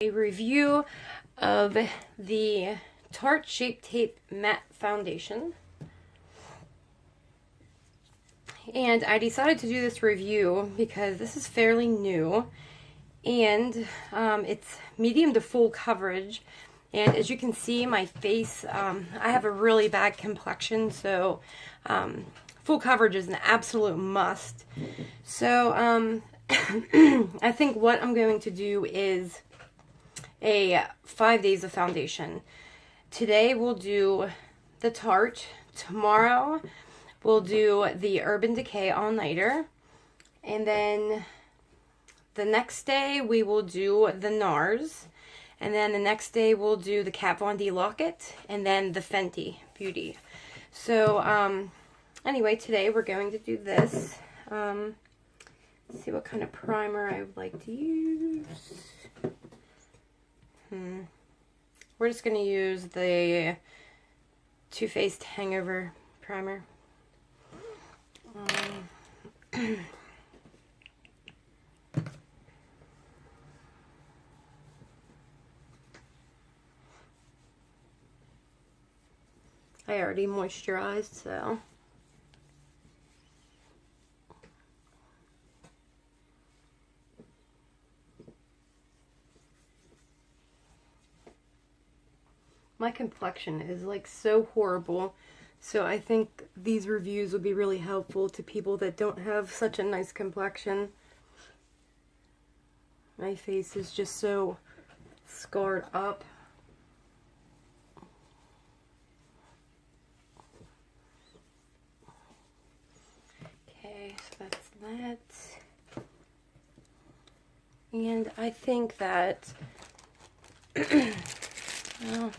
A review of the Tarte Shape Tape Matte Foundation. And I decided to do this review because this is fairly new, and it's medium to full coverage. And as you can see, my face, I have a really bad complexion, so full coverage is an absolute must. So I think what I'm going to do is a 5 days of foundation. Today we'll do the Tarte. Tomorrow we'll do the Urban Decay All-Nighter. And then the next day we will do the NARS. And then the next day we'll do the Kat Von D Locket. And then the Fenty Beauty. So anyway, today we're going to do this. Let's see what kind of primer I would like to use. We're just going to use the Too Faced Hangover Primer. I already moisturized, so... My complexion is like so horrible, so I think these reviews would be really helpful to people that don't have such a nice complexion. My face is just so scarred up. Okay, so that's that. And I think that well,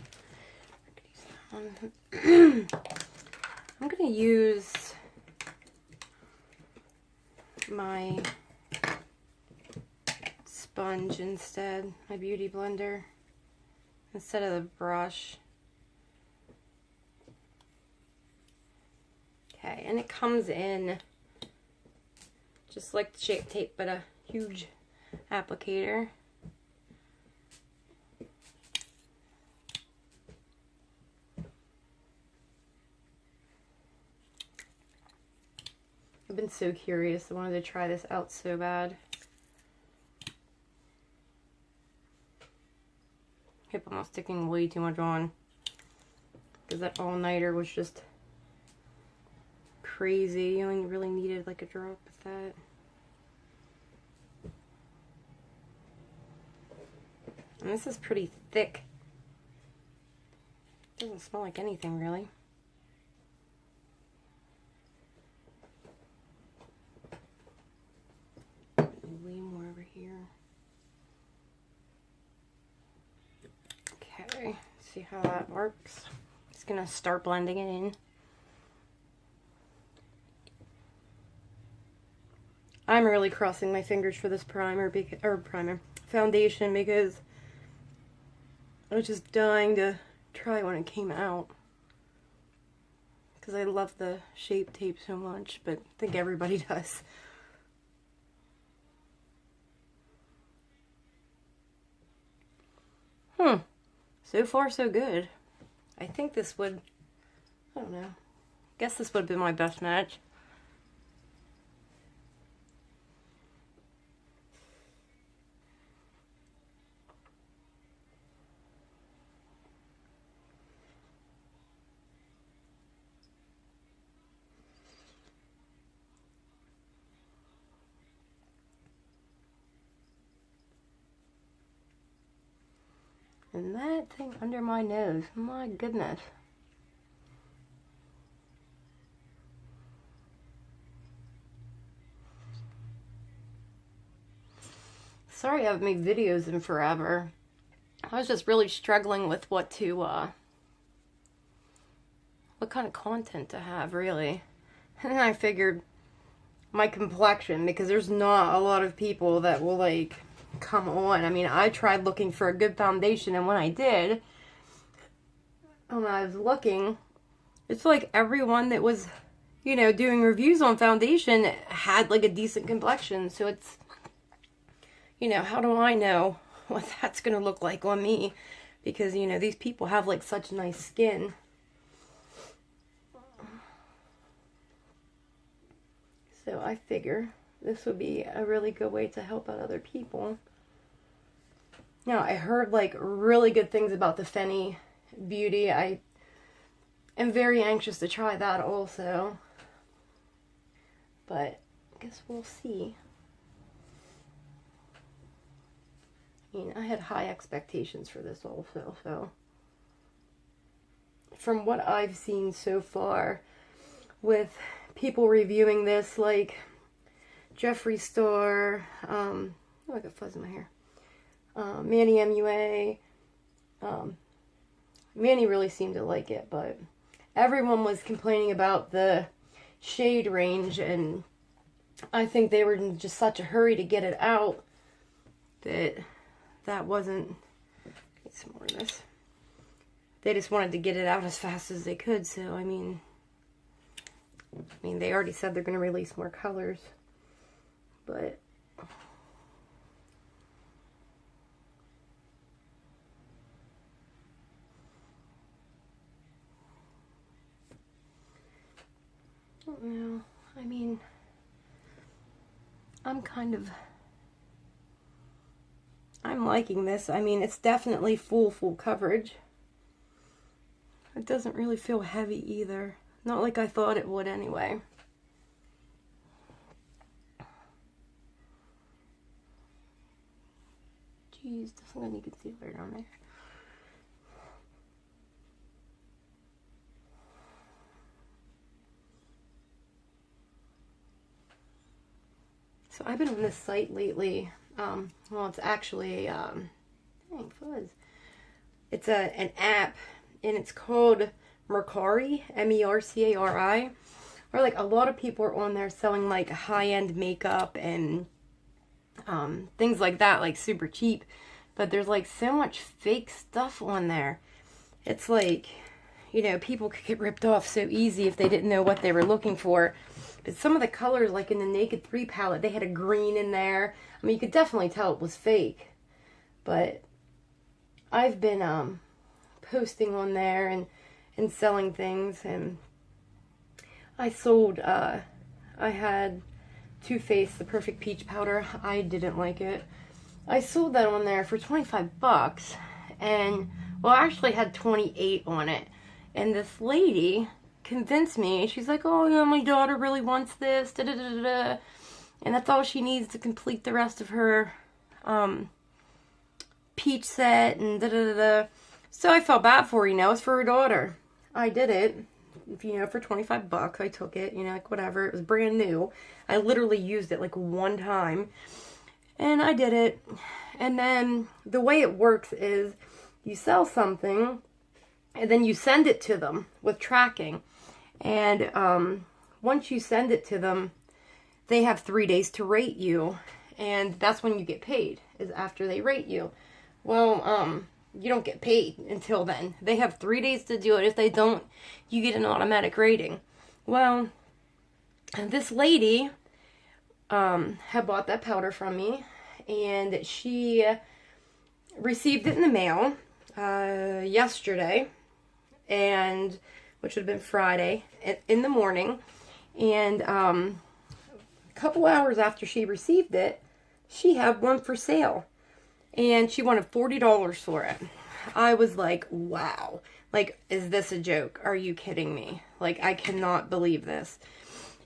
I'm going to use my sponge instead, my beauty blender, instead of the brush. Okay, and it comes in just like the Shape Tape, but a huge applicator. I've been so curious. I wanted to try this out so bad. Hope I'm not sticking way too much on, because that all-nighter was just crazy. You only really needed like a drop of that. And this is pretty thick. Doesn't smell like anything really. Way more over here. Okay, see how that works. Just gonna start blending it in. I'm really crossing my fingers for this foundation, because I was just dying to try when it came out, because I love the Shape Tape so much, but I think everybody does. So far, so good. I think this would, I don't know, I guess this would have been my best match. And that thing under my nose, my goodness. Sorry I haven't made videos in forever. I was just really struggling with what kind of content to have, really. And then I figured my complexion, because there's not a lot of people that will like come on. I mean, I tried looking for a good foundation, and when I did, when I was looking, it's like everyone that was, you know, doing reviews on foundation had like a decent complexion. So it's, you know, how do I know what that's going to look like on me. Because, you know, these people have like such nice skin. So I figure this would be a really good way to help out other people. Now, I heard like really good things about the Fenty Beauty. I am very anxious to try that also. But I guess we'll see. I mean, I had high expectations for this also, so. From what I've seen so far with people reviewing this, like Jeffree Star, oh, I got fuzz in my hair. Manny MUA. Manny really seemed to like it, but everyone was complaining about the shade range, and I think they were in just such a hurry to get it out that wasn't. Get some more of this. They just wanted to get it out as fast as they could. So I mean, they already said they're going to release more colors, but. Well, I mean, I'm liking this. I mean, it's definitely full coverage. It doesn't really feel heavy either. Not like I thought it would anyway. Jeez, doesn't got any concealer down there. So I've been on this site lately. Well, it's actually dang fuzz. It's an app, and it's called Mercari, M-E-R-C-A-R-I. Where like a lot of people are on there selling like high-end makeup and things like that, like super cheap. But there's like so much fake stuff on there. It's like, you know, people could get ripped off so easy if they didn't know what they were looking for. But some of the colors, like in the Naked 3 palette, they had a green in there. I mean, you could definitely tell it was fake. But I've been posting on there and selling things. And I sold, I had Too Faced, the Perfect Peach Powder. I didn't like it. I sold that on there for 25 bucks. And, well, I actually had 28 on it. And this lady convinced me. She's like, oh yeah, my daughter really wants this, da da da da da, and that's all she needs to complete the rest of her peach set, and da da da da. So I felt bad for her, you know, it's for her daughter. I did it, you know, for 25 bucks. I took it, you know, like whatever. It was brand new. I literally used it like one time, and I did it. And then the way it works is you sell something, and then you send it to them with tracking. And once you send it to them, they have 3 days to rate you. And that's when you get paid, is after they rate you. Well, you don't get paid until then. They have 3 days to do it. If they don't, you get an automatic rating. Well, this lady had bought that powder from me. And she received it in the mail yesterday. And which would have been Friday, in the morning. And a couple hours after she received it, she had one for sale. And she wanted $40 for it. I was like, wow. Like, is this a joke? Are you kidding me? Like, I cannot believe this.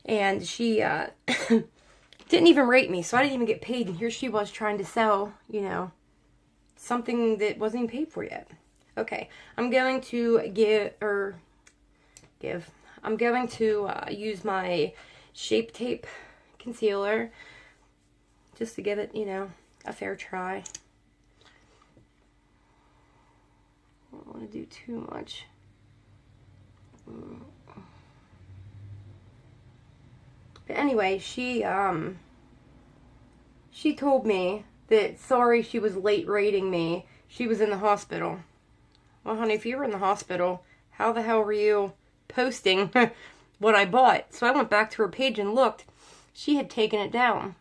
And she didn't even rate me, so I didn't even get paid. And here she was trying to sell, you know, something that wasn't even paid for yet. Okay, I'm going to I'm going to use my Shape Tape concealer just to give it, you know, a fair try. I don't want to do too much. But anyway, she told me that sorry she was late rating me. She was in the hospital. Well, honey, if you were in the hospital, how the hell were you posting what I bought? So I went back to her page and looked. She had taken it down.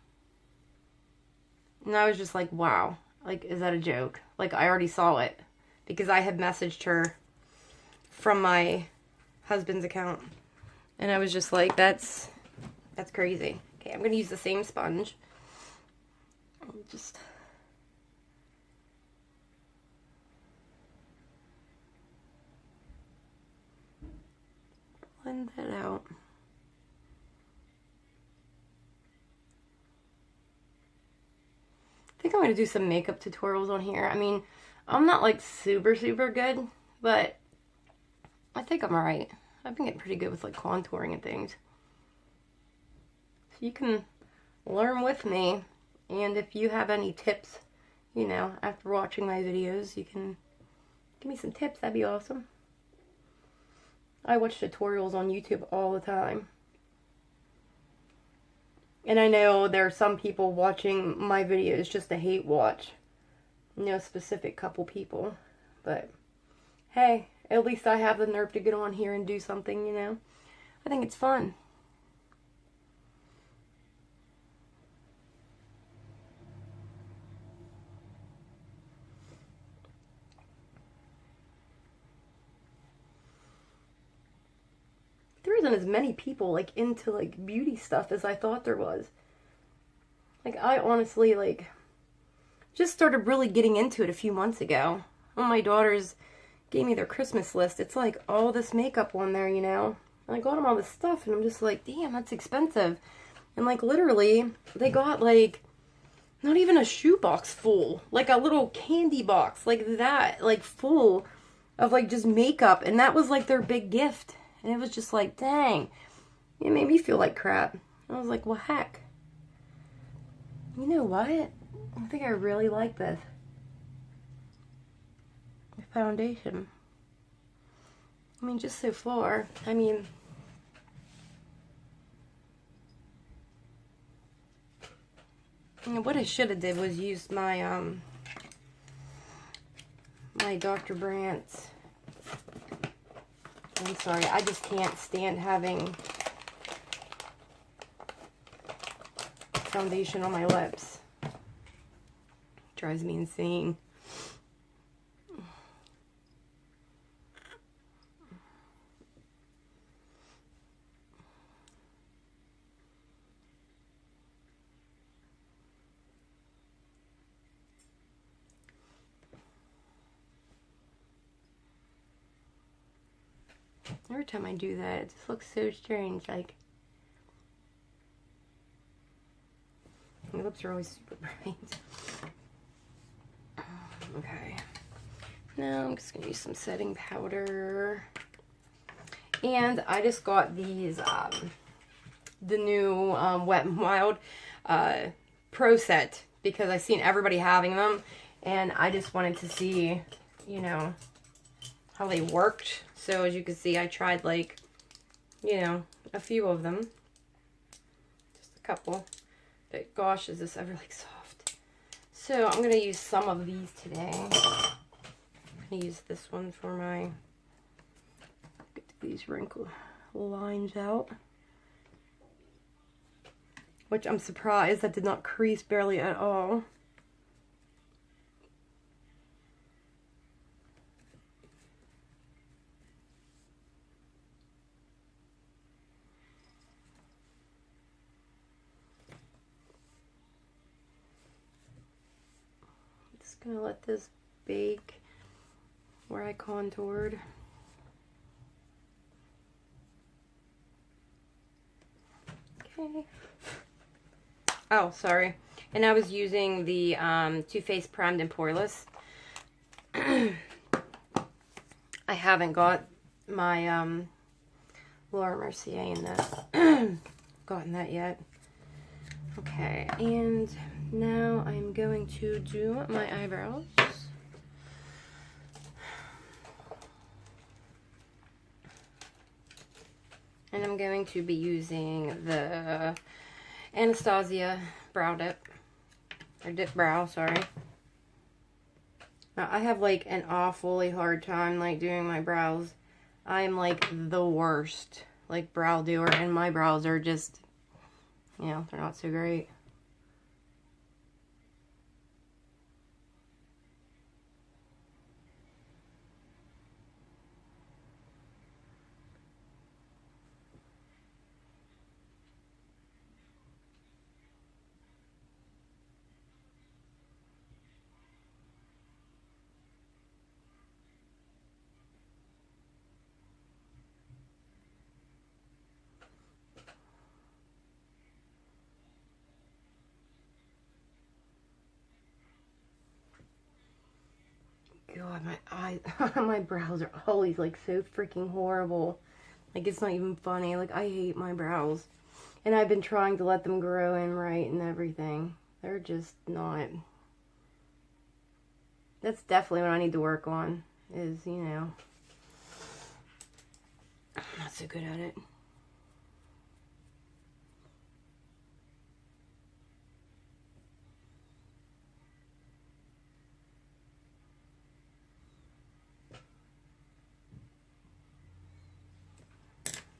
And I was just like, wow. Like, is that a joke? Like, I already saw it because I had messaged her from my husband's account. And I was just like, that's crazy. Okay, I'm going to use the same sponge. I'll just... blend that out. I think I'm going to do some makeup tutorials on here. I mean, I'm not like super good, but I think I'm alright. I've been getting pretty good with like contouring and things. So you can learn with me, and if you have any tips, you know, after watching my videos, you can give me some tips. That'd be awesome. I watch tutorials on YouTube all the time. And I know there are some people watching my videos just to hate watch. You know, a specific couple people. But, hey, at least I have the nerve to get on here and do something, you know. I think it's fun. There isn't as many people, like, into, like, beauty stuff as I thought there was. Like, I honestly, like, just started really getting into it a few months ago. When my daughters gave me their Christmas list, it's like all this makeup on there, you know. And I got them all this stuff, and I'm just like, damn, that's expensive. And, like, literally, they got, like, not even a shoebox full. Like, a little candy box, like that, like, full of, like, just makeup. And that was, like, their big gift. And it was just like, dang. It made me feel like crap. I was like, well, heck. You know what? I think I really like this. The foundation. I mean, just so far. I mean, you know, what I should have did was use my, my Dr. Brandt's. I'm sorry, I just can't stand having foundation on my lips. It drives me insane. Every time I do that, it just looks so strange. Like, my lips are always super bright. Okay. Now I'm just going to use some setting powder. And I just got these, the new Wet n Wild Pro Set, because I've seen everybody having them. And I just wanted to see, you know, how they worked. So as you can see, I tried like, you know, a few of them. Just a couple. But gosh, is this ever like soft. So I'm going to use some of these today. I'm going to use this one for my, get these wrinkle lines out. Which I'm surprised that did not crease barely at all. Gonna let this bake where I contoured. Okay. Oh, sorry. And I was using the Too Faced Primed and Poreless. I haven't got my Laura Mercier in this. Gotten that yet. Okay, and now I'm going to do my eyebrows. And I'm going to be using the Anastasia Brow Dip. Or Dip Brow, sorry. Now, I have like an awfully hard time like doing my brows. I'm like the worst like brow doer, and my brows are just, you know, they're not so great. God, my eyes, my brows are always like so freaking horrible. Like, it's not even funny. Like, I hate my brows. And I've been trying to let them grow in right and everything. They're just not. That's definitely what I need to work on. Is, you know, I'm not so good at it.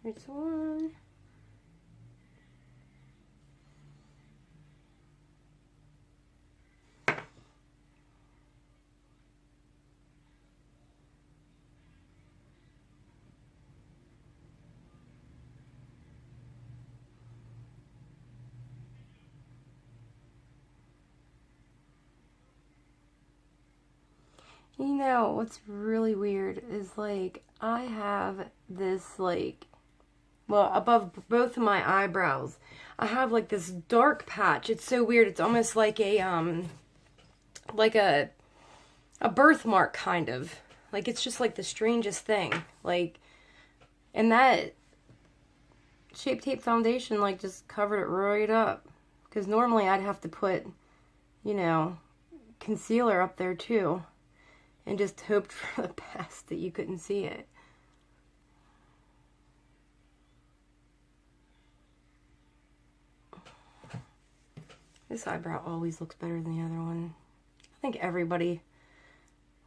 Here's one. You know, what's really weird is, like, I have this, like, well, above both of my eyebrows, I have, like, this dark patch. It's so weird. It's almost like a birthmark, kind of. Like, it's just, like, the strangest thing. Like, and that Shape Tape foundation, like, just covered it right up. Because normally I'd have to put, you know, concealer up there, too. And just hoped for the best that you couldn't see it. This eyebrow always looks better than the other one. I think everybody,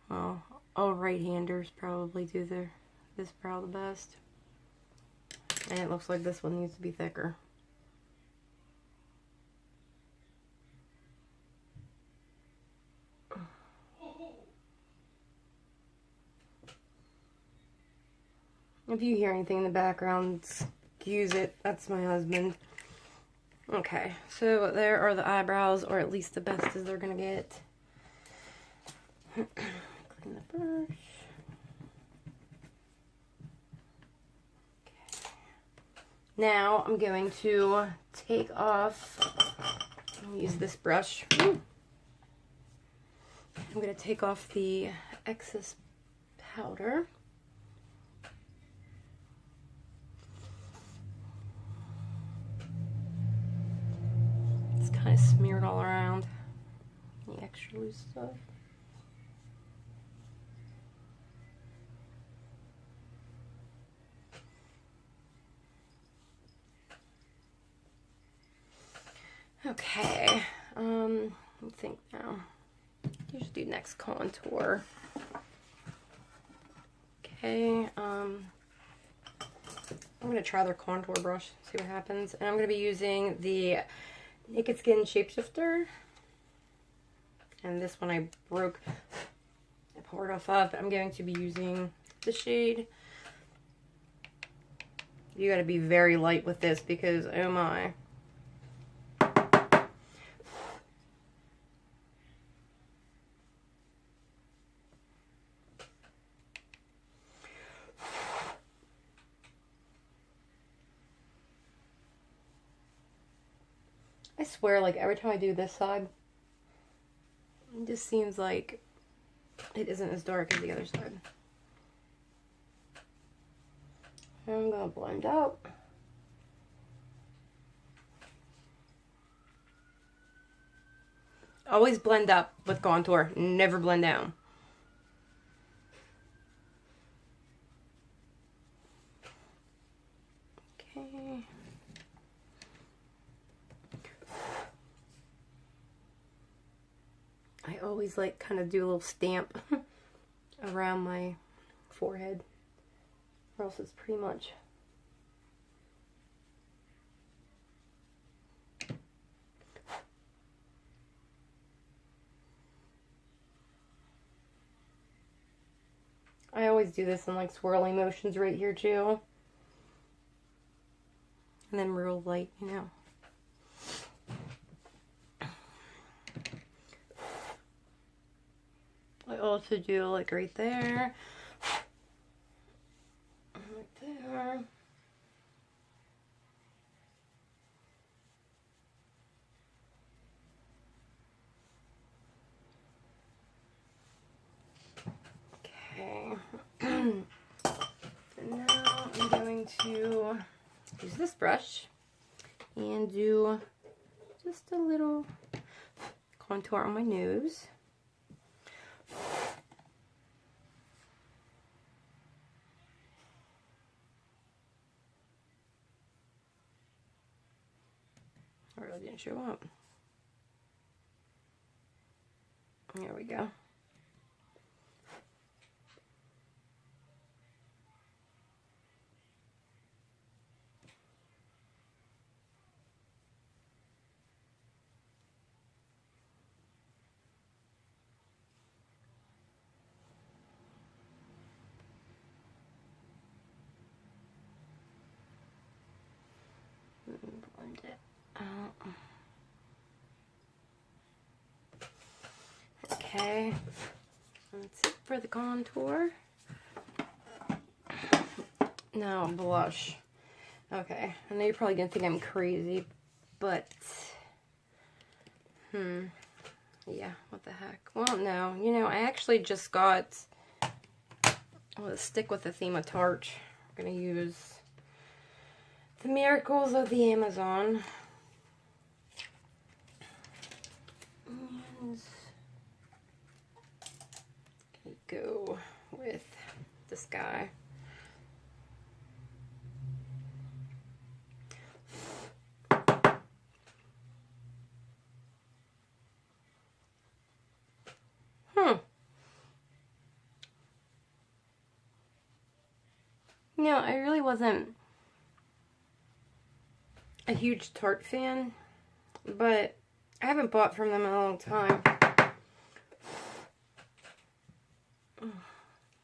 well, all right-handers probably do this brow the best. And it looks like this one needs to be thicker. If you hear anything in the background, excuse it. That's my husband. Okay, so there are the eyebrows, or at least the best as they're gonna get. Clean the brush. Okay. Now I'm going to take off, I'll use this brush. I'm gonna take off the excess powder. Kind of smeared all around the extra loose stuff. Okay, let me think now. You should do next contour. Okay, I'm gonna try their contour brush, see what happens, and I'm gonna be using the Naked Skin Shapeshifter, and this one I broke a part off of, but I'm going to be using the shade. You gotta be very light with this because, oh my. I swear, like, every time I do this side, it just seems like it isn't as dark as the other side. I'm gonna blend out. Always blend up with contour, never blend down. Okay. I always like kind of do a little stamp around my forehead, or else it's pretty much I always do this in like swirling motions right here too. And then real light, you know. I also do like right there. Right there. Now I'm going to use this brush and do just a little contour on my nose. I really didn't show up. There we go. Blend it out. Okay, that's it for the contour. Now blush. Okay, I know you're probably gonna think I'm crazy, but yeah, what the heck. Well, no, you know, I actually just got, let's stick with the theme of Tarte. I'm gonna use the Miracles of the Amazon. And go with this guy. You know, I really wasn't a huge Tarte fan, but I haven't bought from them in a long time.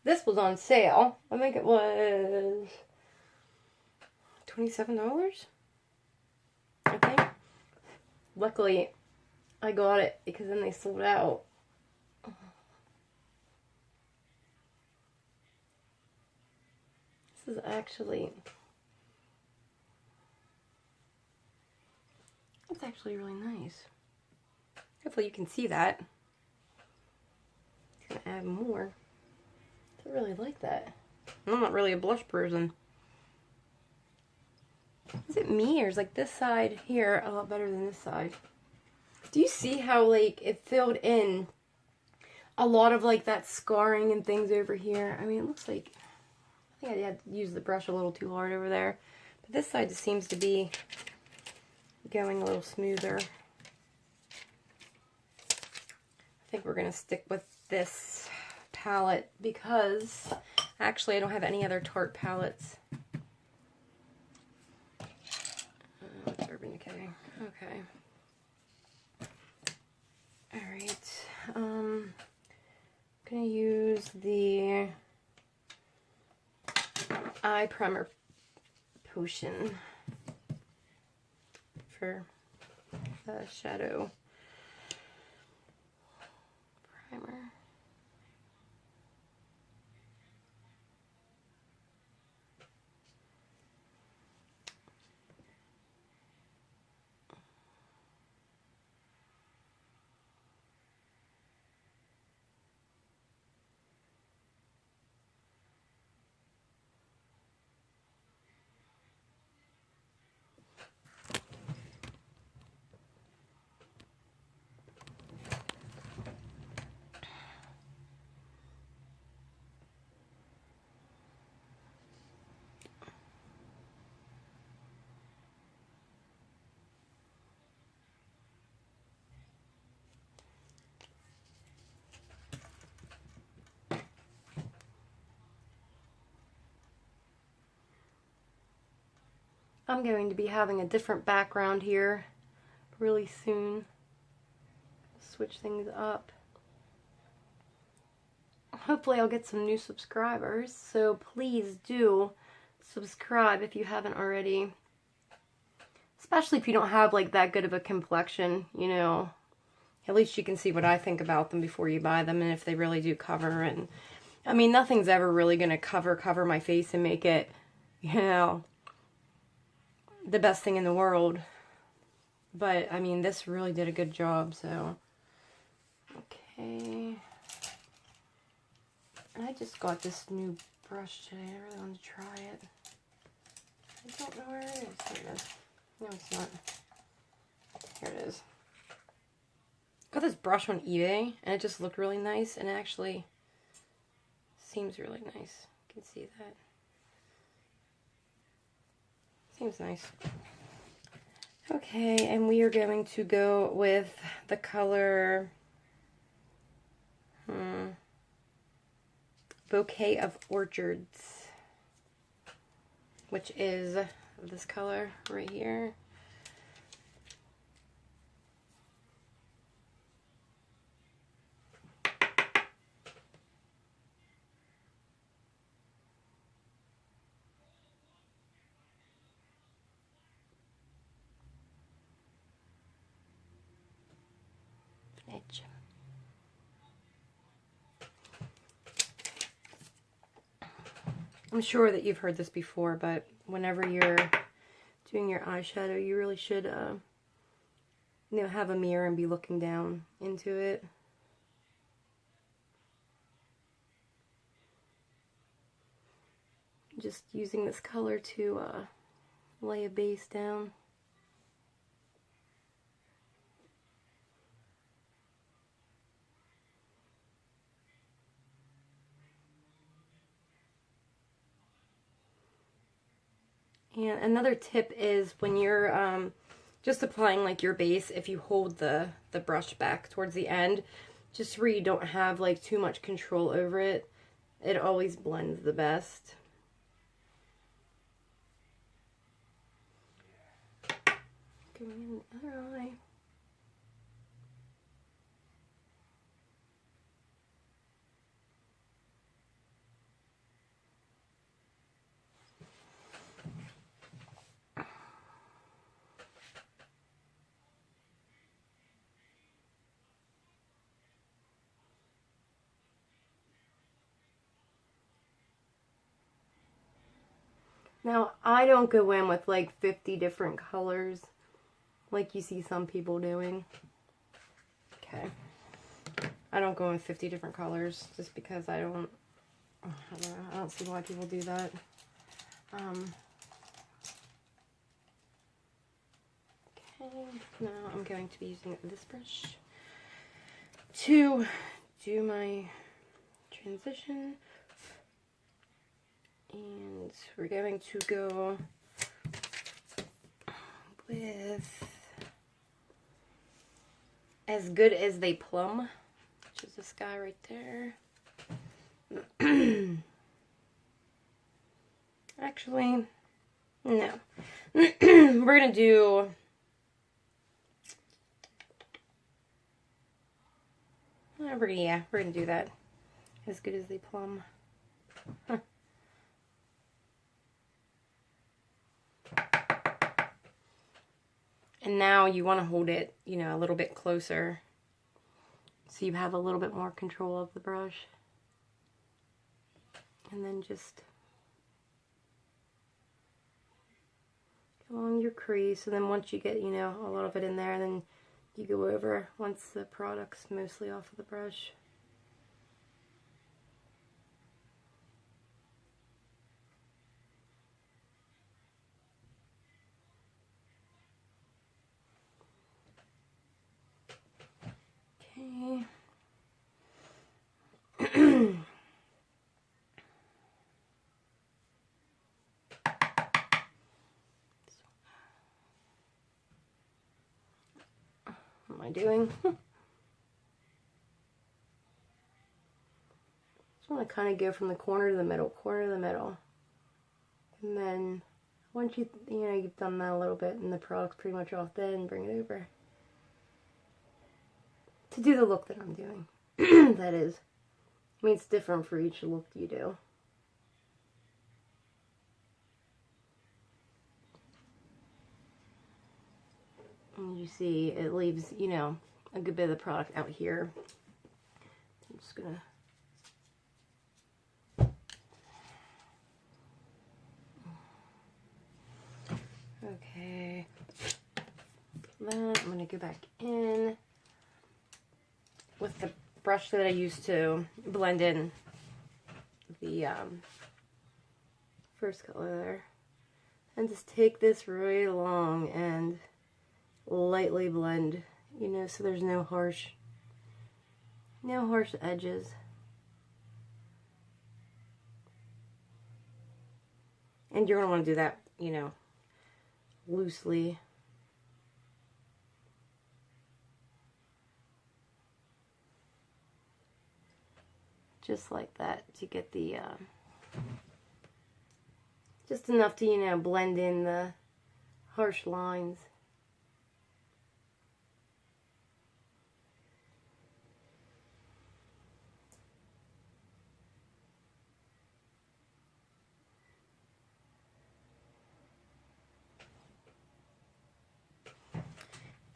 This was on sale. I think it was $27, I think. Luckily, I got it because then they sold out. This is actually, it's actually really nice. Hopefully you can see that. I'm gonna add more. I really like that. I'm not really a blush person. Is it me, or is like this side here a lot better than this side? Do you see how like it filled in a lot of like that scarring and things over here? I mean, it looks like, I think I had to use the brush a little too hard over there. But this side just seems to be going a little smoother. I think we're going to stick with this palette because actually I don't have any other Tarte palettes. It's Urban Decay. Okay. Alright. I'm going to use the eye primer potion for the shadow primer. I'm going to be having a different background here really soon. Switch things up. Hopefully I'll get some new subscribers, so please do subscribe if you haven't already. Especially if you don't have like that good of a complexion, you know. At least you can see what I think about them before you buy them and if they really do cover. And I mean, nothing's ever really going to cover my face and make it, you know, the best thing in the world. But I mean, this really did a good job, so okay. I just got this new brush today. I really want to try it. I don't know where it is. Here it is. No, it's not. Here it is. Got this brush on eBay, and it just looked really nice, and it actually seems really nice. You can see that. Seems nice. Okay, and we are going to go with the color Bouquet of Orchards, which is this color right here. Edge. I'm sure that you've heard this before, but whenever you're doing your eyeshadow, you really should, you know, have a mirror and be looking down into it. Just using this color to lay a base down. And another tip is when you're just applying like your base, if you hold the brush back towards the end, just where you don't have like too much control over it, it always blends the best. Going in the other eye. Now, I don't go in with like 50 different colors like you see some people doing. Okay. I don't go in with 50 different colors just because I don't know, I don't see why people do that. Okay, now I'm going to be using this brush to do my transition. And we're going to go with As Good as They Plum, which is this guy right there. Actually, no. We're going to do we're going to do that. As Good as They Plum. Huh. And now you want to hold it, you know, a little bit closer so you have a little bit more control of the brush. And then just go along your crease, and then once you get, you know, a lot of it in there, then you go over once the product's mostly off of the brush. Okay. What am I doing? Just want to kind of go from the corner to the middle, and then once you know you've done that a little bit and the product's pretty much off, then bring it over to do the look that I'm doing. That is, I mean, it's different for each look you do. And you see it leaves, you know, a good bit of the product out here. I'm just gonna okay. Then I'm gonna go back in with the brush that I used to blend in the first color there. And just take this right along and lightly blend, you know, so there's no harsh edges. And you're going to want to do that, you know, loosely. Just like that to get the, just enough to, you know, blend in the harsh lines.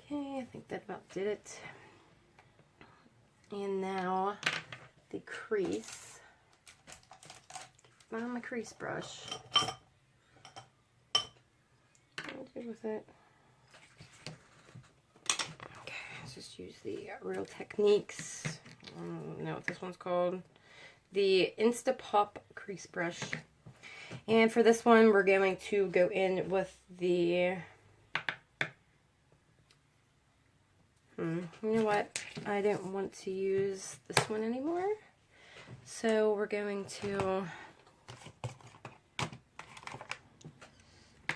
Okay, I think that about did it. And now the crease. Found my crease brush. What do with it? Okay, let's just use the Real Techniques. I don't know what this one's called. The Instapop crease brush. And for this one, we're going to go in with the you know what? I don't want to use this one anymore. So we're going to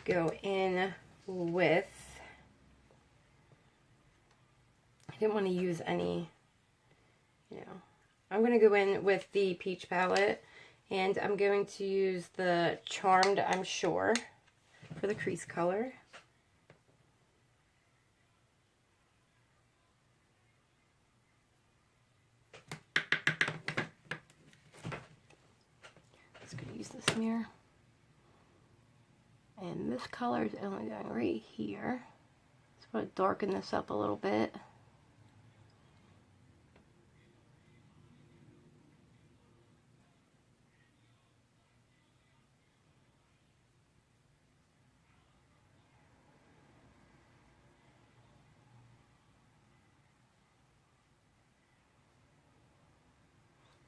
go in with, I didn't want to use any, you know, I'm going to go in with the Peach palette, and I'm going to use the Charmed, I'm Sure, for the crease color. Use this mirror, and this color is only going right here. Just want to darken this up a little bit.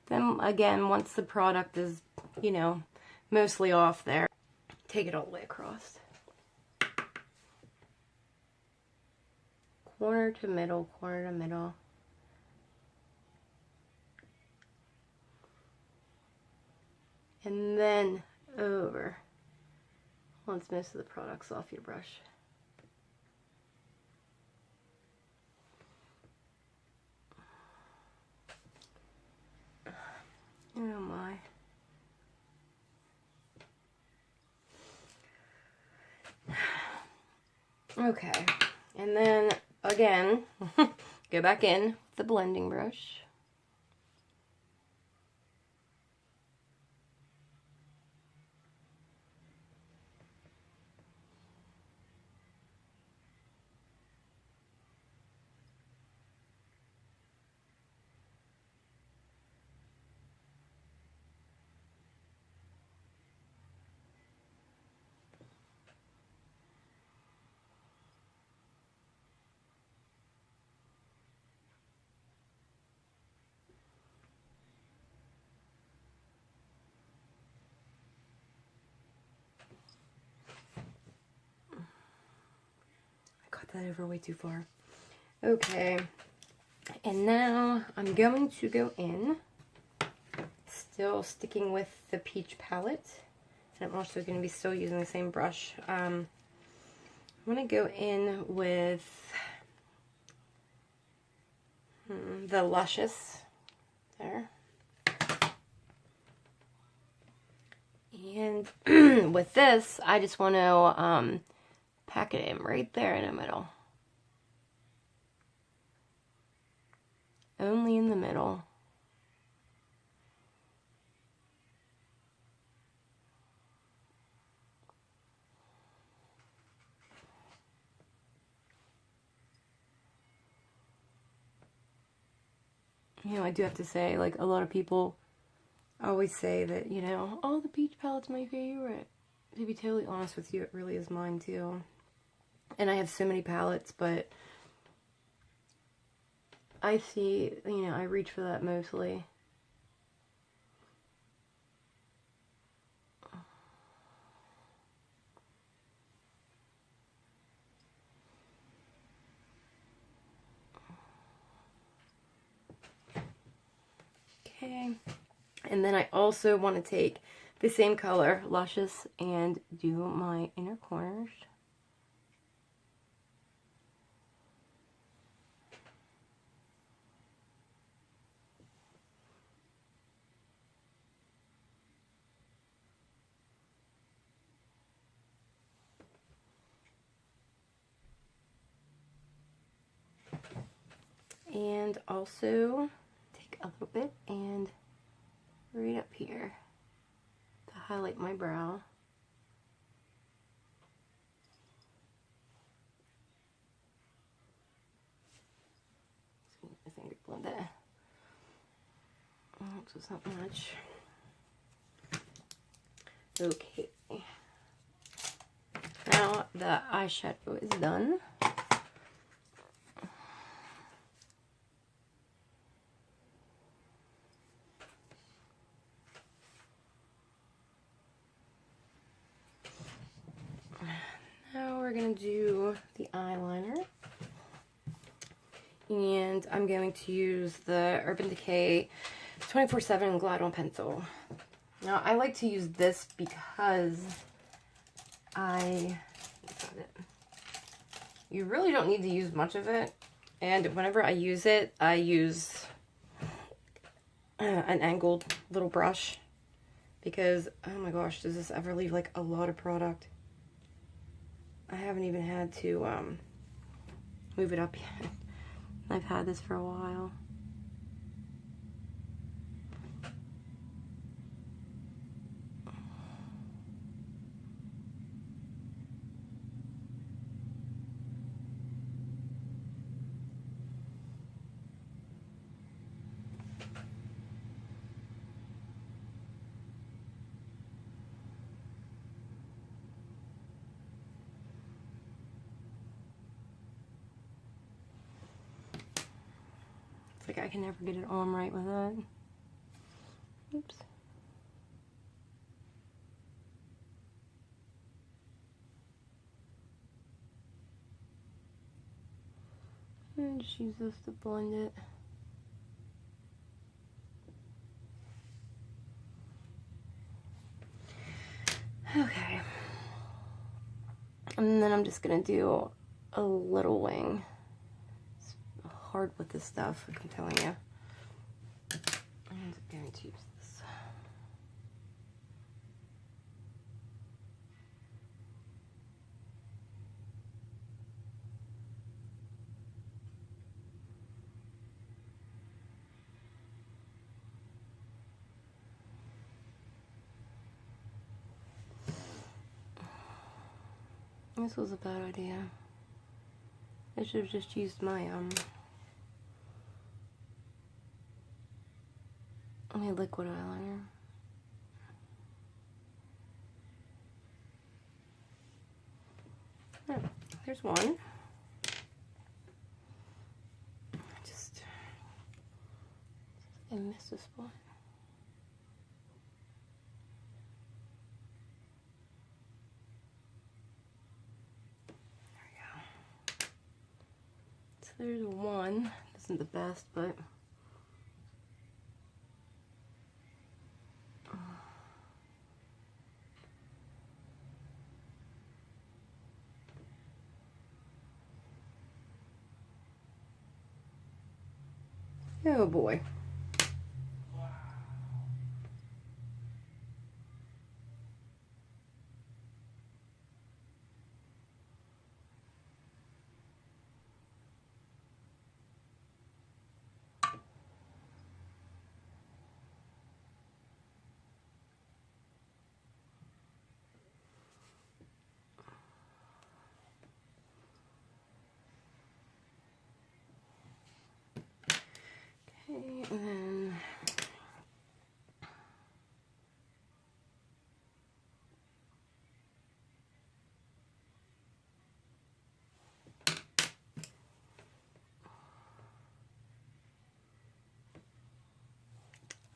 Then again, once the product is, you know, mostly off there, take it all the way across. Corner to middle, corner to middle. And then over, once most of the product's off your brush. Oh my. Okay, and then again, go back in with the blending brush. That over way too far. Okay, and now I'm going to go in, still sticking with the Peach palette, and I'm also going to be still using the same brush. I'm going to go in with the Luscious there, and with this I just want to pack it in right there in the middle. Only in the middle. You know, I do have to say, like, a lot of people always say that, you know, oh, the Peach palette's my favorite. To be totally honest with you, it really is mine too. And I have so many palettes, but I see, you know, I reach for that mostly. Okay. And then I also want to take the same color, Luscious, and do my inner corners. And also take a little bit and right up here to highlight my brow. I think I blend it. Oh, so it's not much. Okay. Now the eyeshadow is done. Now we're going to do the eyeliner. And I'm going to use the Urban Decay 24/7 Glide On Pencil. Now I like to use this because you really don't need to use much of it. And whenever I use it, I use an angled little brush. Because, oh my gosh, does this ever leave like a lot of product? I haven't even had to move it up yet. I've had this for a while. Like I can never get it on right with that. Oops. And just use this to blend it. Okay. And then I'm just gonna do a little wing. Hard with this stuff, I'm telling you. I'm going to use this. This was a bad idea. I should have just used my liquid eyeliner. Oh, there's one. I missed a spot. There we go. So there's one. This isn't the best, but oh boy. Okay, and then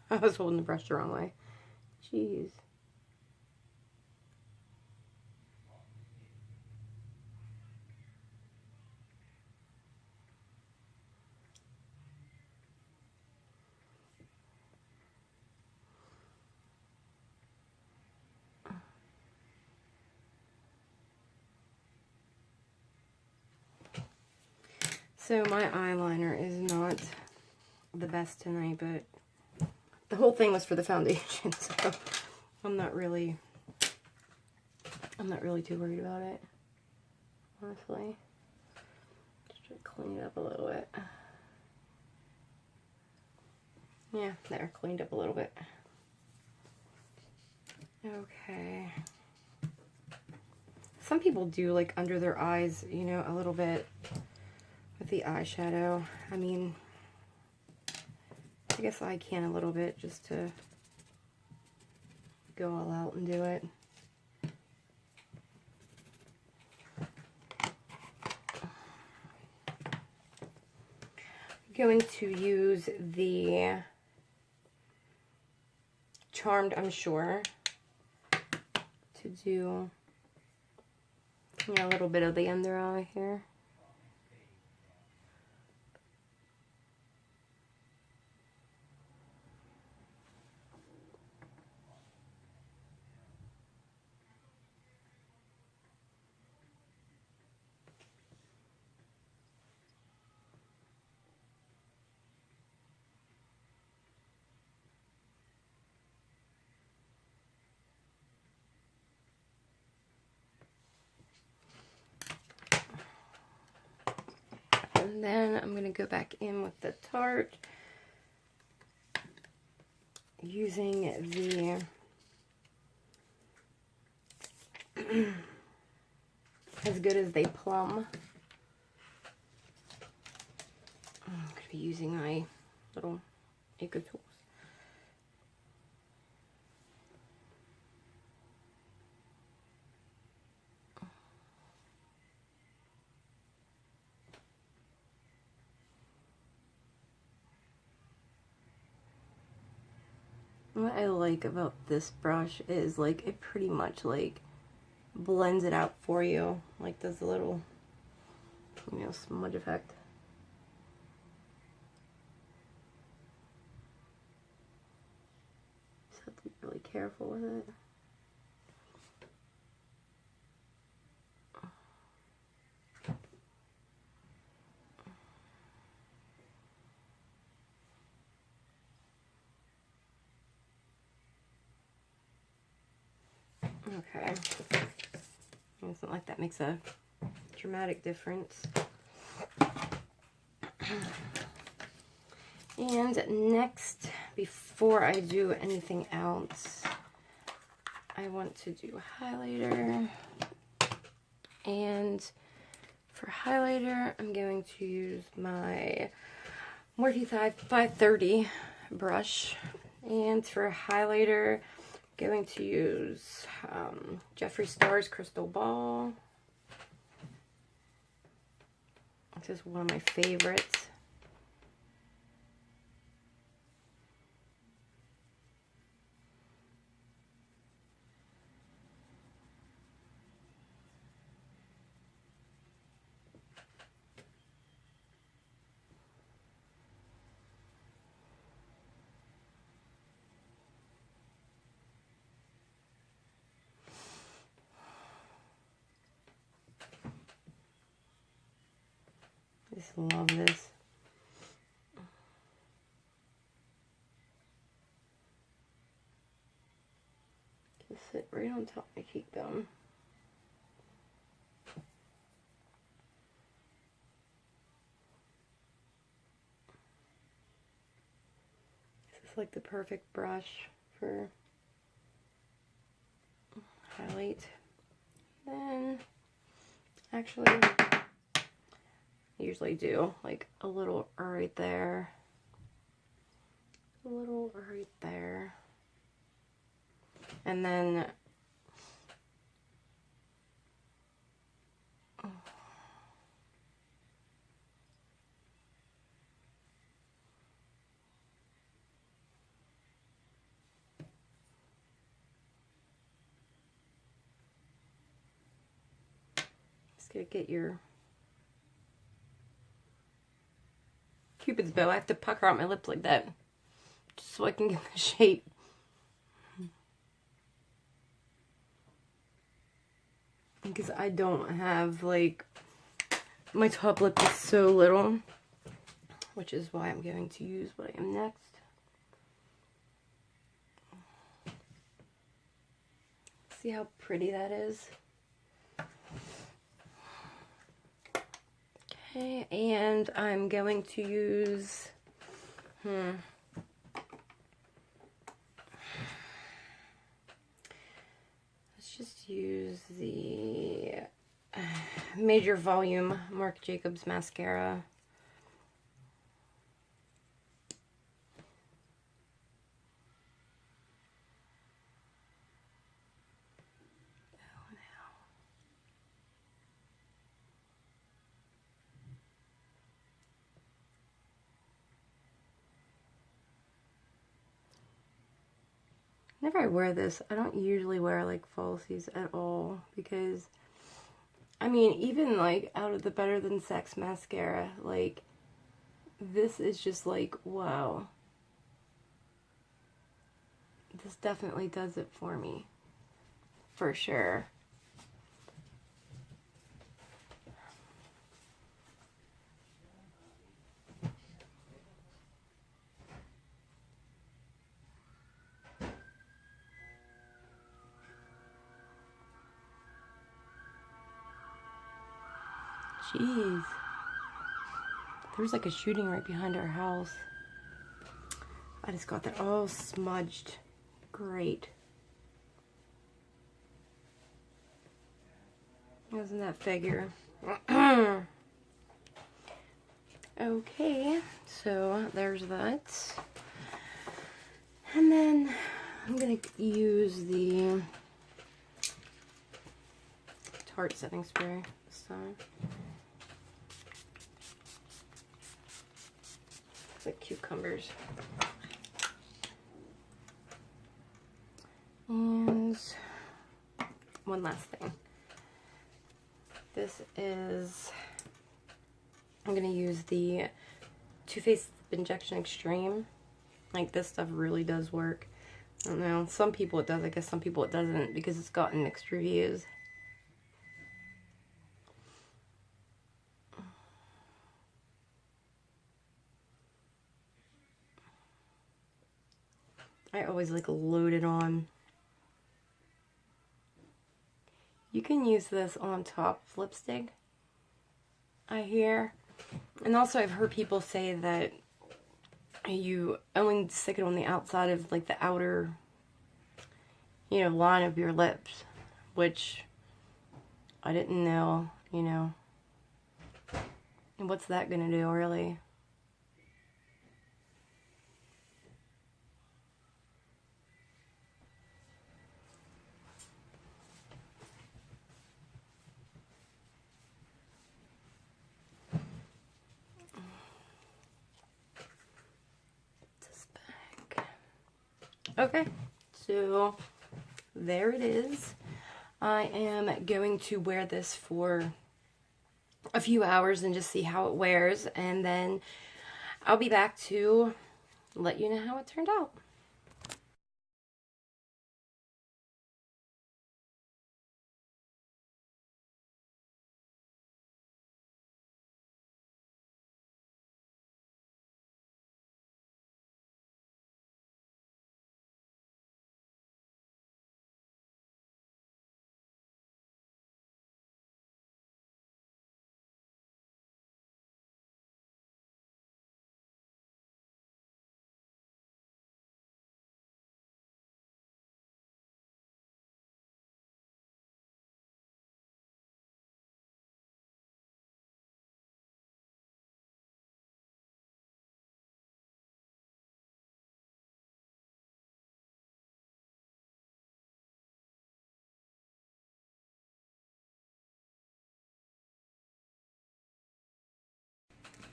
I was holding the brush the wrong way. Jeez. So my eyeliner is not the best tonight, but the whole thing was for the foundation, so I'm not really too worried about it, honestly. Just try to clean it up a little bit. Yeah, there, cleaned up a little bit. Okay. Some people do like under their eyes, you know, a little bit with the eyeshadow. I mean, I guess I can a little bit just to go all out and do it. I'm going to use the Charmed, I'm sure, to do, you know, a little bit of the under eye here. And then I'm going to go back in with the Tarte, using the As Good as They Plum. I'm going to be using my little Eco Tools. What I like about this brush is like it pretty much like blends it out for you, like does a little, you know, smudge effect. Just have to be really careful with it. Okay. It's not like that makes a dramatic difference. And next, before I do anything else, I want to do highlighter. And for highlighter, I'm going to use my Morphe 530 brush. And for highlighter, I'm going to use Jeffree Star's Crystal Ball. This is one of my favorites. I just love this. Just sit right on top of my cheekbone. This is like the perfect brush for highlight. Then, actually, I usually do like a little right there, a little right there, and then just gonna get your Cupid's bow. I have to pucker out my lips like that just so I can get the shape. Because I don't have like my top lip is so little, which is why I'm going to use what I am next. See how pretty that is? Okay, and I'm going to use, let's just use the Major Volume Marc Jacobs mascara. Whenever I wear this, I don't usually wear like falsies at all because, I mean, even like out of the Better Than Sex mascara, like this is just like, wow. This definitely does it for me, for sure. Jeez. There's like a shooting right behind our house. I just got that all smudged. Great. Doesn't that figure? Okay, so there's that. And then I'm going to use the Tarte setting spray this time. Like cucumbers. And one last thing. This is, I'm going to use the Too Faced Injection Extreme. Like, this stuff really does work. I don't know, some people it does, I guess some people it doesn't because it's gotten mixed reviews. I always like load it on. You can use this on top of lipstick, I hear. And also I've heard people say that you only stick it on the outside of like the outer, you know, line of your lips, which I didn't know, you know. And what's that gonna do, really? Okay, so there it is. I am going to wear this for a few hours and just see how it wears, and then I'll be back to let you know how it turned out.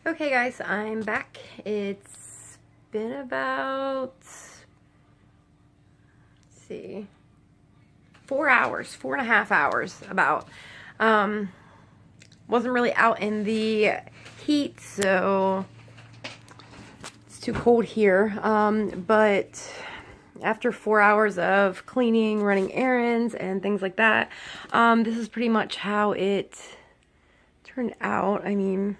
Okay guys, I'm back. It's been about, let's see, 4 hours, 4.5 hours about. Wasn't really out in the heat, so it's too cold here. But after 4 hours of cleaning, running errands, and things like that, this is pretty much how it turned out. I mean,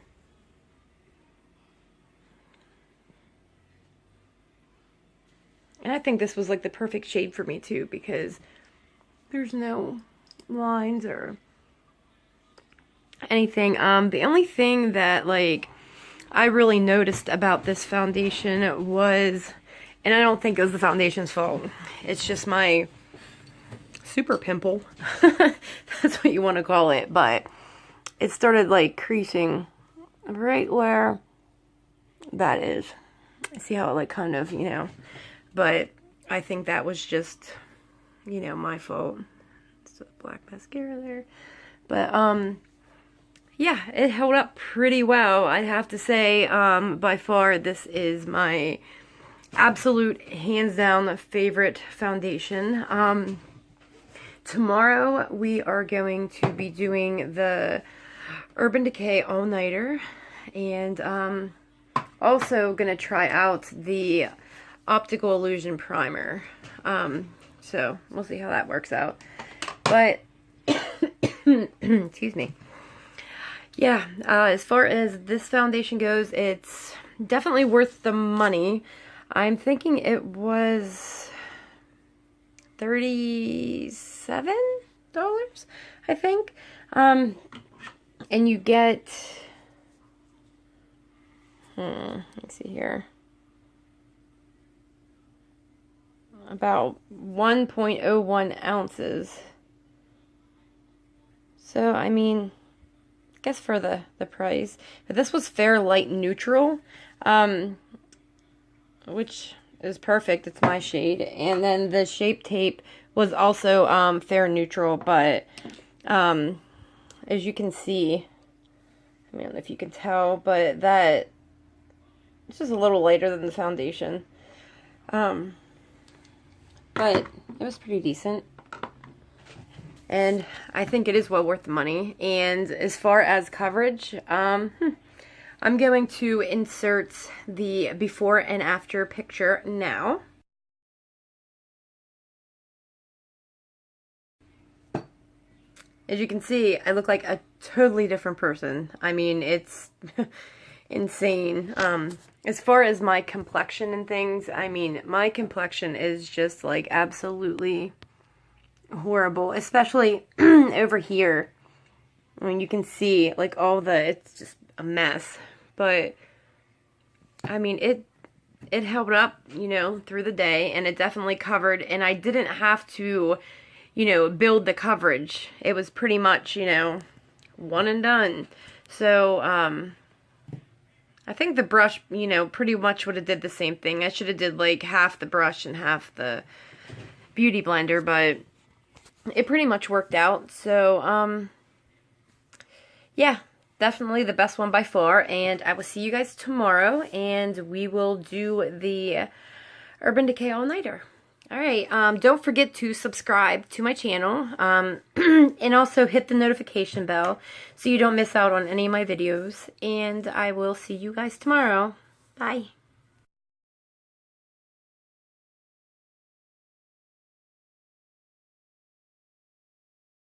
and I think this was like the perfect shade for me too, because there's no lines or anything. The only thing that like I really noticed about this foundation was, and I don't think it was the foundation's fault, it's just my super pimple. That's what you want to call it. But it started like creasing right where that is. See how it like kind of, you know, but I think that was just, you know, my fault. It's a black mascara there. But yeah, it held up pretty well. I'd have to say, by far, this is my absolute hands down favorite foundation. Tomorrow we are going to be doing the Urban Decay All Nighter, and also gonna try out the Optical Illusion Primer. So we'll see how that works out. But excuse me. Yeah, as far as this foundation goes, it's definitely worth the money. I'm thinking it was $37, I think. And you get, let's see here, about 1.01 ounces. So, I mean, I guess for the price. But this was Fair Light Neutral, which is perfect. It's my shade. And then the Shape Tape was also Fair Neutral, but as you can see, I don't know if you can tell, but that it's just a little lighter than the foundation. But it was pretty decent. And I think it is well worth the money. And as far as coverage, I'm going to insert the before and after picture now. As you can see, I look like a totally different person. I mean, it's insane. As far as my complexion and things, I mean, my complexion is just like absolutely horrible, especially over here. I mean, you can see like all the, it's just a mess. But I mean, it held up, you know, through the day, and it definitely covered, and I didn't have to, you know, build the coverage. It was pretty much, you know, one and done. So I think the brush, you know, pretty much would have did the same thing. I should have did like half the brush and half the beauty blender, but it pretty much worked out. So yeah, definitely the best one by far, and I will see you guys tomorrow, and we will do the Urban Decay All Nighter. Alright, don't forget to subscribe to my channel, and also hit the notification bell so you don't miss out on any of my videos, and I will see you guys tomorrow. Bye.